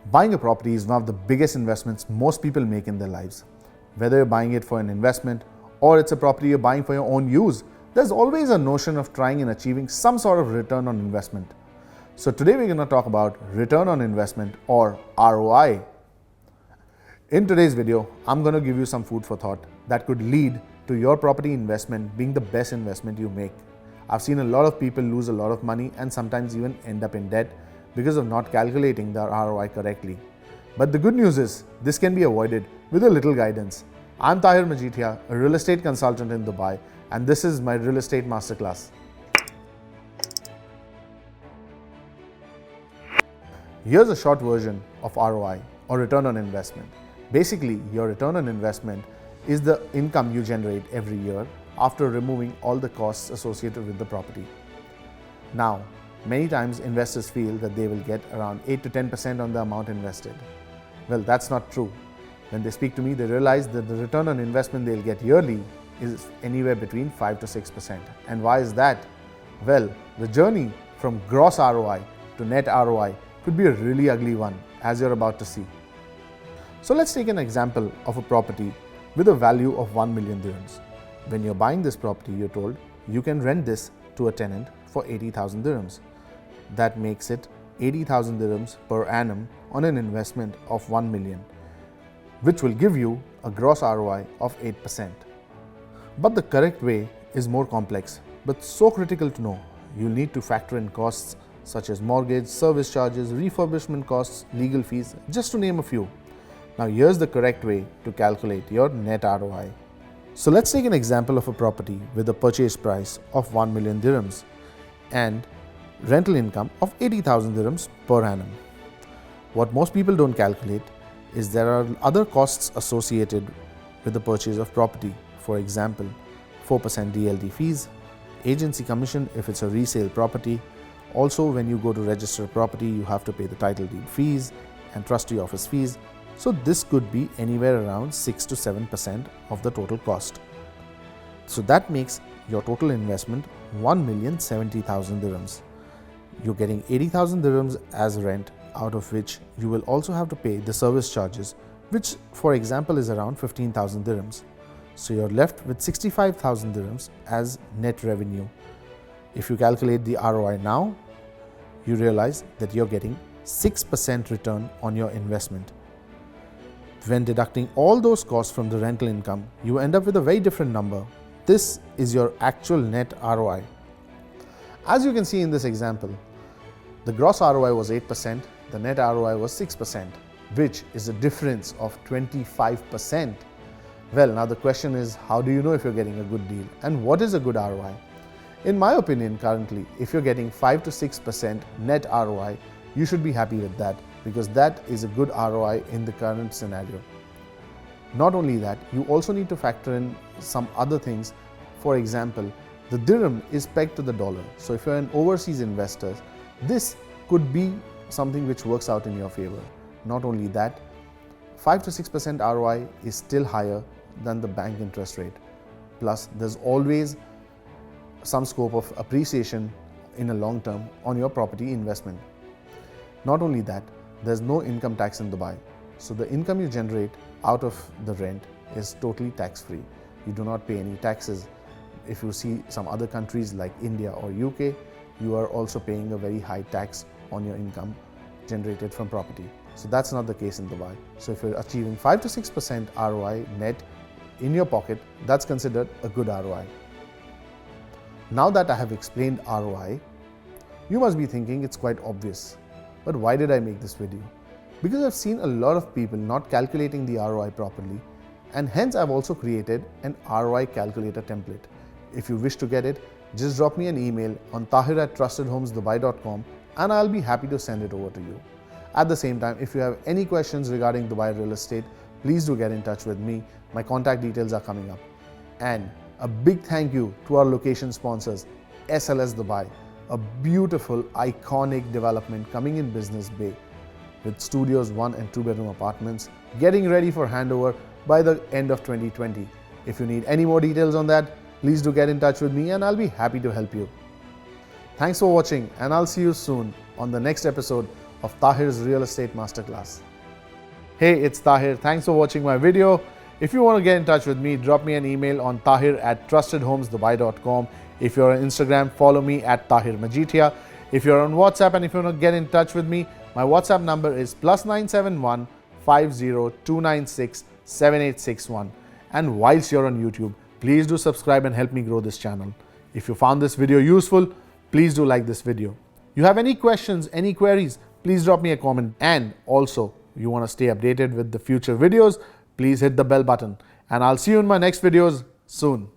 Buying a property is one of the biggest investments most people make in their lives. Whether you're buying it for an investment or it's a property you're buying for your own use, there's always a notion of trying and achieving some sort of return on investment. So today we're going to talk about return on investment or ROI. In today's video, I'm going to give you some food for thought that could lead to your property investment being the best investment you make. I've seen a lot of people lose a lot of money and sometimes even end up in debt because of not calculating their ROI correctly. But the good news is, this can be avoided with a little guidance. I'm Tahir Majithia, a real estate consultant in Dubai, and this is my Real Estate Masterclass. Here's a short version of ROI or return on investment. Basically, your return on investment is the income you generate every year after removing all the costs associated with the property. Now, many times investors feel that they will get around 8 to 10% on the amount invested. Well, that's not true. When they speak to me, they realize that the return on investment they'll get yearly is anywhere between 5 to 6%. And why is that? Well, the journey from gross ROI to net ROI could be a really ugly one, as you're about to see. So let's take an example of a property with a value of 1 million dirhams. When you're buying this property, you're told you can rent this to a tenant for 80,000 dirhams. That makes it 80,000 dirhams per annum on an investment of 1 million, which will give you a gross ROI of 8%. But the correct way is more complex, but so critical to know. You'll need to factor in costs such as mortgage, service charges, refurbishment costs, legal fees, just to name a few. Now here's the correct way to calculate your net ROI. So let's take an example of a property with a purchase price of 1 million dirhams and rental income of 80,000 dirhams per annum. What most people don't calculate is there are other costs associated with the purchase of property. For example, 4% DLD fees, agency commission if it's a resale property. Also, when you go to register a property, you have to pay the title deed fees and trustee office fees. So this could be anywhere around 6 to 7% of the total cost. So that makes your total investment 1,070,000 dirhams. You're getting 80,000 dirhams as rent, out of which you will also have to pay the service charges, which for example is around 15,000 dirhams. So you're left with 65,000 dirhams as net revenue. If you calculate the ROI now, you realize that you're getting 6% return on your investment. When deducting all those costs from the rental income, you end up with a very different number. This is your actual net ROI. As you can see in this example, the gross ROI was 8%, the net ROI was 6%, which is a difference of 25%. Well, now the question is, how do you know if you're getting a good deal and what is a good ROI? In my opinion, currently, if you're getting 5 to 6% net ROI, you should be happy with that, because that is a good ROI in the current scenario. Not only that, you also need to factor in some other things. For example, the dirham is pegged to the dollar. So if you're an overseas investor, this could be something which works out in your favor. Not only that, 5 to 6% ROI is still higher than the bank interest rate. Plus, there's always some scope of appreciation in a long term on your property investment. Not only that, there's no income tax in Dubai. So the income you generate out of the rent is totally tax-free. You do not pay any taxes. If you see some other countries like India or UK, you are also paying a very high tax on your income generated from property. So that's not the case in Dubai. So if you're achieving 5 to 6% ROI net in your pocket, that's considered a good ROI. Now that I have explained ROI, you must be thinking it's quite obvious. But why did I make this video? Because I've seen a lot of people not calculating the ROI properly, and hence I've also created an ROI calculator template. If you wish to get it, just drop me an email on tahir@trustedhomesdubai.com and I'll be happy to send it over to you. At the same time, if you have any questions regarding Dubai real estate, please do get in touch with me. My contact details are coming up. And a big thank you to our location sponsors, SLS Dubai, a beautiful, iconic development coming in Business Bay with studios, 1 and 2 bedroom apartments, getting ready for handover by the end of 2020. If you need any more details on that, please do get in touch with me and I'll be happy to help you. Thanks for watching, and I'll see you soon on the next episode of Tahir's Real Estate Masterclass. Hey, it's Tahir. Thanks for watching my video. If you want to get in touch with me, drop me an email on tahir@trustedhomesdubai.com. If you're on Instagram, follow me at Tahir Majithia. If you're on WhatsApp and if you want to get in touch with me, my WhatsApp number is +971 50296 7861. And whilst you're on YouTube, please do subscribe and help me grow this channel. If you found this video useful, please do like this video. You have any questions, any queries, please drop me a comment. And also, you want to stay updated with the future videos, please hit the bell button. And I'll see you in my next videos soon.